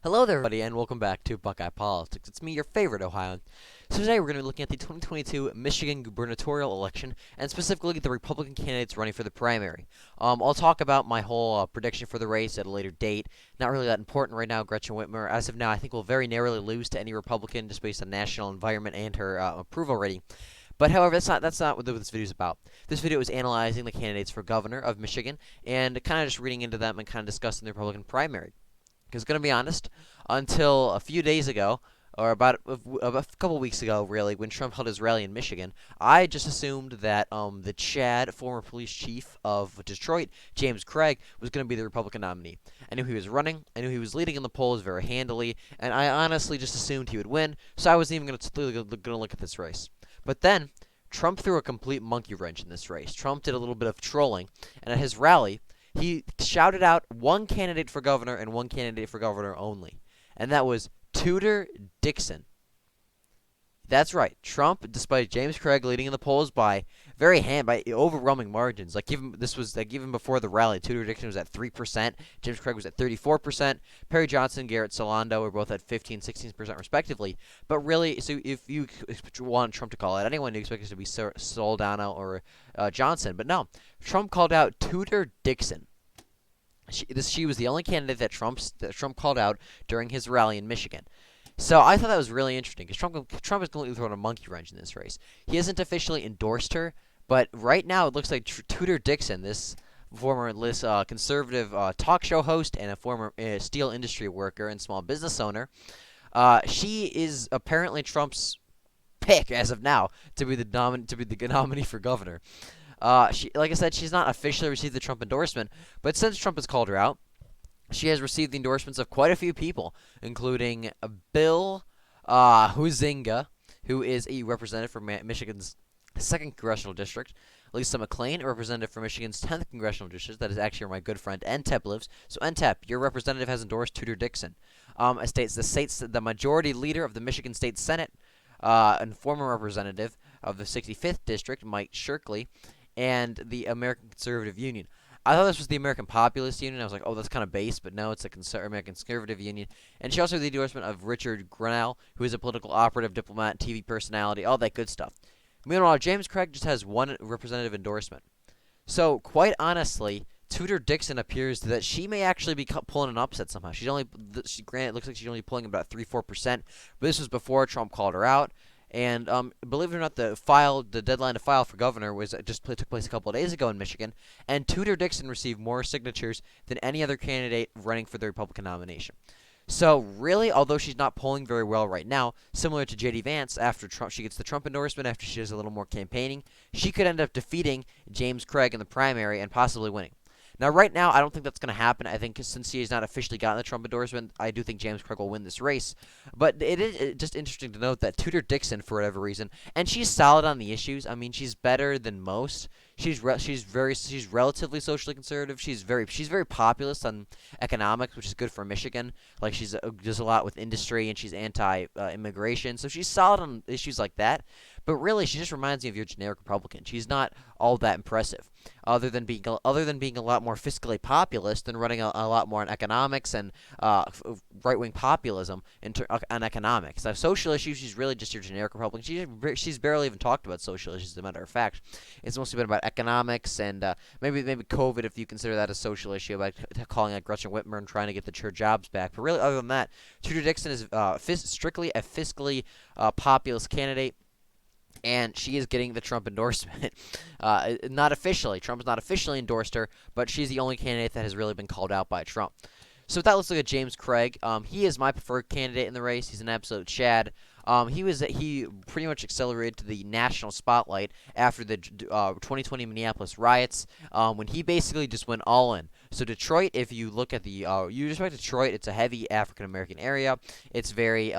Hello there, everybody, and welcome back to Buckeye Politics. It's me, your favorite Ohioan. So today we're going to be looking at the 2022 Michigan gubernatorial election, and specifically the Republican candidates running for the primary. I'll talk about my whole prediction for the race at a later date. Not really that important right now. Gretchen Whitmer, as of now, I think will very narrowly lose to any Republican just based on national environment and her approval rating. But however, that's not what this video is about. This video is analyzing the candidates for governor of Michigan and kind of just reading into them and kind of discussing the Republican primary. Because, going to be honest, until a few days ago, or about a couple weeks ago, really, when Trump held his rally in Michigan, I just assumed that the Chad, former police chief of Detroit, James Craig, was going to be the Republican nominee. I knew he was running. I knew he was leading in the polls very handily, and I honestly just assumed he would win, so I wasn't even going to look at this race. But then, Trump threw a complete monkey wrench in this race. Trump did a little bit of trolling, and at his rally, he shouted out one candidate for governor and one candidate for governor only, and that was Tudor Dixon. That's right. Trump, despite James Craig leading in the polls by overwhelming margins, even before the rally, Tudor Dixon was at 3%, James Craig was at 34%, Perry Johnson, Garrett Solando were both at 15, 16% respectively. But really, so if you want Trump to call out anyone, you expect it to be Soldano or Johnson. But no, Trump called out Tudor Dixon. She was the only candidate that Trump called out during his rally in Michigan. So I thought that was really interesting because Trump has completely thrown a monkey wrench in this race. He hasn't officially endorsed her, but right now it looks like Tudor Dixon, this former conservative talk show host and a former steel industry worker and small business owner, she is apparently Trump's pick as of now to be the nominee for governor. Like I said, she's not officially received the Trump endorsement, but since Trump has called her out, she has received the endorsements of quite a few people, including Bill Huizenga, who is a representative from Michigan's 2nd Congressional District, Lisa McClain, a representative from Michigan's 10th Congressional District, that is actually where my good friend NTEP lives. So NTEP, your representative has endorsed Tudor Dixon. The majority leader of the Michigan State Senate and former representative of the 65th District, Mike Shirkley, and the American Conservative Union. I thought this was the American Populist Union. I was like, oh, that's kind of base, but no, it's the American Conservative Union. And she also had the endorsement of Richard Grenell, who is a political operative, diplomat, TV personality, all that good stuff. Meanwhile, James Craig just has one representative endorsement. So, quite honestly, Tudor Dixon appears that she may actually be pulling an upset somehow. Granted, it looks like she's only pulling about 3-4%, but this was before Trump called her out. And believe it or not, the deadline to file for governor took place a couple of days ago in Michigan, and Tudor Dixon received more signatures than any other candidate running for the Republican nomination. So really, although she's not polling very well right now, similar to J.D. Vance, after she gets the Trump endorsement, after she does a little more campaigning, she could end up defeating James Craig in the primary and possibly winning. Now, right now, I don't think that's going to happen. I think since he has not officially gotten the Trump endorsement, I do think James Craig will win this race. But it is just interesting to note that Tudor Dixon, for whatever reason, and she's solid on the issues. I mean, she's better than most. She's relatively socially conservative. She's very populist on economics, which is good for Michigan. Like she does a lot with industry, and she's anti-immigration. So she's solid on issues like that. But really, she just reminds me of your generic Republican. She's not all that impressive, other than being a lot more fiscally populist and running a lot more on economics and right-wing populism on economics. Now, social issues, she's really just your generic Republican. She's barely even talked about social issues, as a matter of fact. It's mostly been about economics and maybe COVID, if you consider that a social issue, by calling out Gretchen Whitmer and trying to get the church jobs back. But really, other than that, Tudor Dixon is strictly a fiscally populist candidate. And she is getting the Trump endorsement. Not officially. Trump has not officially endorsed her, but she's the only candidate that has really been called out by Trump. So with that, let's look at James Craig. He is my preferred candidate in the race. He's an absolute Chad. He pretty much accelerated to the national spotlight after the 2020 Minneapolis riots, when he basically just went all in. So Detroit, if you look at Detroit, it's a heavy African American area. It's very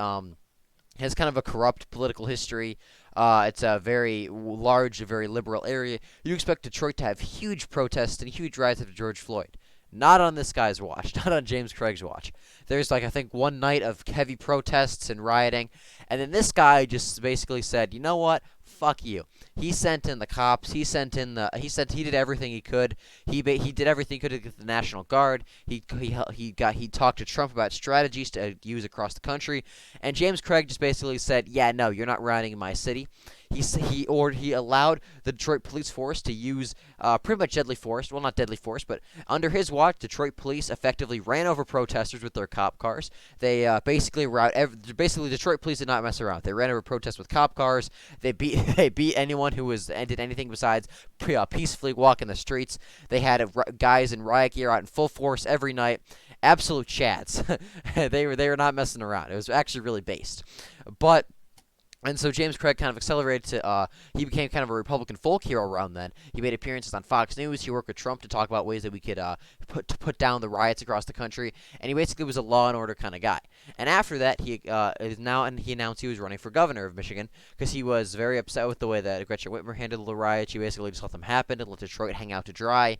has kind of a corrupt political history. It's a very large, very liberal area. You expect Detroit to have huge protests and huge riots after George Floyd. Not on this guy's watch. Not on James Craig's watch. There's, I think, one night of heavy protests and rioting. And then this guy just basically said, you know what? fuck you. He sent in the cops. He did everything he could. He did everything he could to get the National Guard. He talked to Trump about strategies to use across the country, and James Craig just basically said, "Yeah, no, you're not running in my city." He allowed the Detroit police force to use pretty much deadly force. Well, not deadly force, but under his watch, Detroit police effectively ran over protesters with their cop cars. They basically Detroit police did not mess around. They ran over protests with cop cars. They beat they beat anyone who did anything besides peacefully walk in the streets. They had guys in riot gear out in full force every night. Absolute chads. They were not messing around. It was actually really based, but. And so James Craig kind of accelerated to, he became kind of a Republican folk hero around then. He made appearances on Fox News. He worked with Trump to talk about ways that we could put down the riots across the country. And he basically was a law and order kind of guy. And after that, he announced he was running for governor of Michigan because he was very upset with the way that Gretchen Whitmer handled the riots. She basically just let them happen and let Detroit hang out to dry.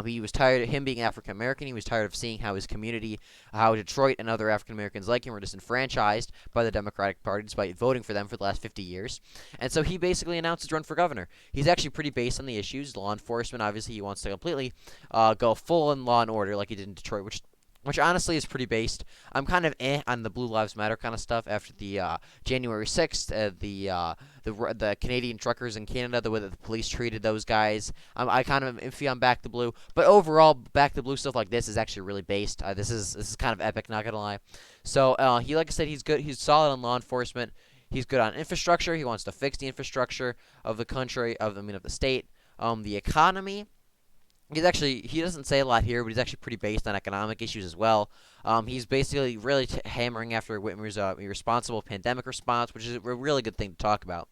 He was tired of him being African American. He was tired of seeing how his community, how Detroit and other African Americans like him were disenfranchised by the Democratic Party despite voting for them for the last 50 years. And so he basically announced his run for governor. He's actually pretty based on the issues. Law enforcement, obviously, he wants to completely go full in law and order like he did in Detroit, which honestly is pretty based. I'm kind of on the Blue Lives Matter kind of stuff after the January 6th, the Canadian truckers in Canada, the way that the police treated those guys. I kind of am iffy on Back the Blue, but overall, Back the Blue stuff like this is actually really based. This is kind of epic, not gonna lie. So like I said, he's good. He's solid on law enforcement. He's good on infrastructure. He wants to fix the infrastructure of the country, of the state. The economy. He doesn't say a lot here, but he's actually pretty based on economic issues as well. He's basically really hammering after Whitmer's irresponsible pandemic response, which is a really good thing to talk about.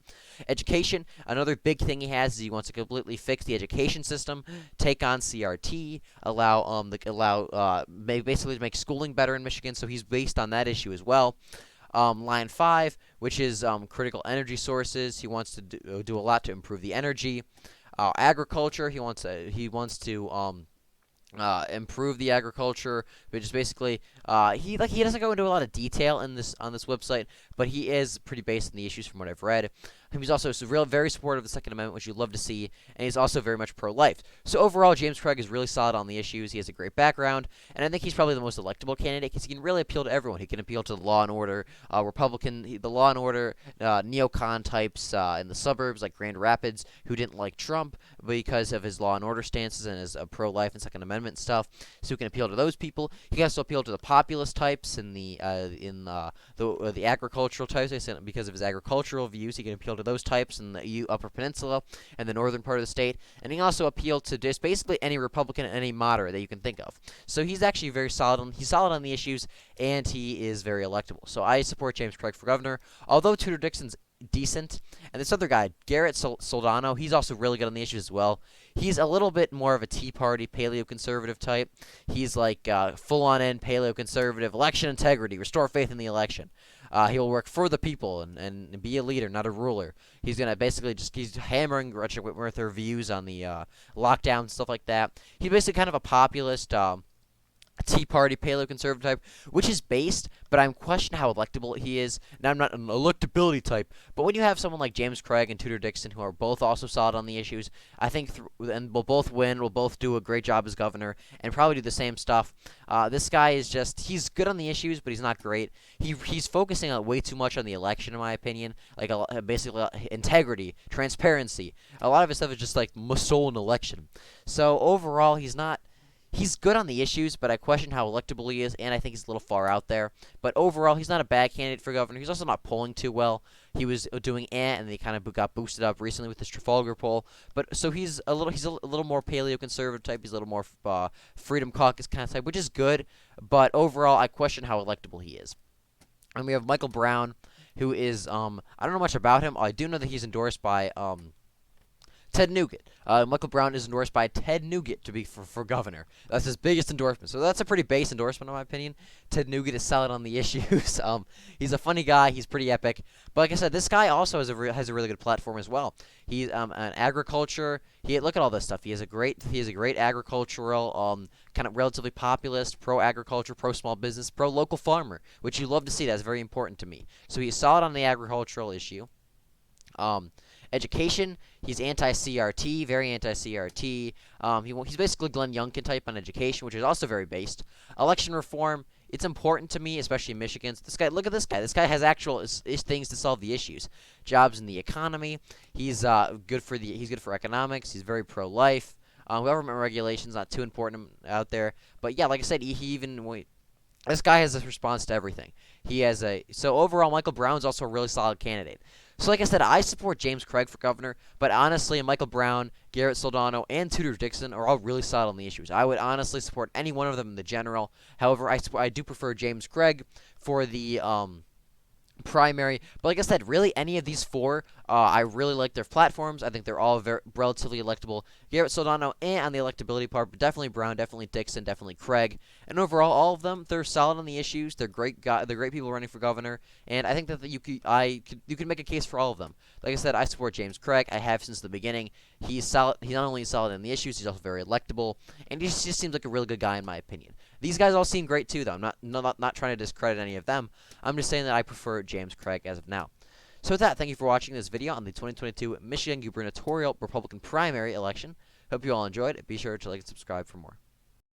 Education, another big thing he has is he wants to completely fix the education system, take on CRT, basically make schooling better in Michigan. So he's based on that issue as well. Line 5, which is critical energy sources. He wants to do a lot to improve the energy. Agriculture. He wants to improve the agriculture, which is basically he doesn't go into a lot of detail on this website, but he is pretty based on the issues from what I've read. He's also very supportive of the Second Amendment, which you'd love to see, and he's also very much pro-life. So overall, James Craig is really solid on the issues. He has a great background, and I think he's probably the most electable candidate because he can really appeal to everyone. He can appeal to the law and order the law and order neocon types in the suburbs like Grand Rapids who didn't like Trump because of his law and order stances and his pro-life and Second Amendment stuff. So he can appeal to those people. He can also appeal to the populist types in the agricultural types. I said because of his agricultural views, he can appeal to those types in the Upper Peninsula and the northern part of the state. And he can also appeal to just basically any Republican and any moderate that you can think of. So he's actually very solid. He's solid on the issues, and he is very electable. So I support James Craig for governor. Although Tudor Dixon's decent, and this other guy, Garrett Soldano, he's also really good on the issues as well. He's a little bit more of a Tea Party paleo-conservative type. He's like full-on end paleo-conservative, election integrity, restore faith in the election. He'll work for the people and be a leader, not a ruler. He's going to basically he's hammering Gretchen Whitmer with her views on the lockdown and stuff like that. He's basically kind of a populist, Tea Party paleo-conservative type, which is based, but I'm questioning how electable he is. Now, I'm not an electability type, but when you have someone like James Craig and Tudor Dixon, who are both also solid on the issues, I think, and will both win, will both do a great job as governor, and probably do the same stuff. This guy is he's good on the issues, but he's not great. He's focusing on way too much on the election, in my opinion, like basically integrity, transparency. A lot of his stuff is just like stolen election. So overall, He's good on the issues, but I question how electable he is, and I think he's a little far out there. But overall, he's not a bad candidate for governor. He's also not polling too well. He was doing and they kind of got boosted up recently with this Trafalgar poll. But so he's a little more paleo-conservative type. He's a little more Freedom Caucus kind of type, which is good. But overall, I question how electable he is. And we have Michael Brown, who is I don't know much about him. I do know that he's endorsed by Ted Nugent. Michael Brown is endorsed by Ted Nugent to be for governor. That's his biggest endorsement. So that's a pretty base endorsement, in my opinion. Ted Nugent is solid on the issues. He's a funny guy. He's pretty epic. But like I said, this guy also has a really good platform as well. He's an agriculture. Look at all this stuff. He has a great agricultural, kind of relatively populist, pro-agriculture, pro-small business, pro-local farmer, which you love to see. That's very important to me. So he's solid on the agricultural issue. Education, he's anti-CRT, very anti-CRT. He's basically Glenn Youngkin type on education, which is also very based. Election reform, it's important to me, especially in Michigan. So this guy, look at this guy. This guy has actual things to solve the issues. Jobs in the economy. He's he's good for economics. He's very pro-life. Government regulations not too important out there. But yeah, like I said, this guy has a response to everything. So overall, Michael Brown's also a really solid candidate. So like I said, I support James Craig for governor, but honestly, Michael Brown, Garrett Soldano, and Tudor Dixon are all really solid on the issues. I would honestly support any one of them in the general. However, I do prefer James Craig for the primary. But like I said, really any of these four, I really like their platforms. I think they're all relatively electable. Garrett Soldano, on the electability part, but definitely Brown, definitely Dixon, definitely Craig. And overall, all of them, they're solid on the issues. They're they're great people running for governor. And I think that you could make a case for all of them. Like I said, I support James Craig. I have since the beginning. He's solid. He's not only solid in the issues, he's also very electable, and he just seems like a really good guy in my opinion. These guys all seem great too, though. I'm not trying to discredit any of them. I'm just saying that I prefer James Craig as of now. So with that, thank you for watching this video on the 2022 Michigan Gubernatorial Republican primary election. Hope you all enjoyed it. Be sure to like and subscribe for more.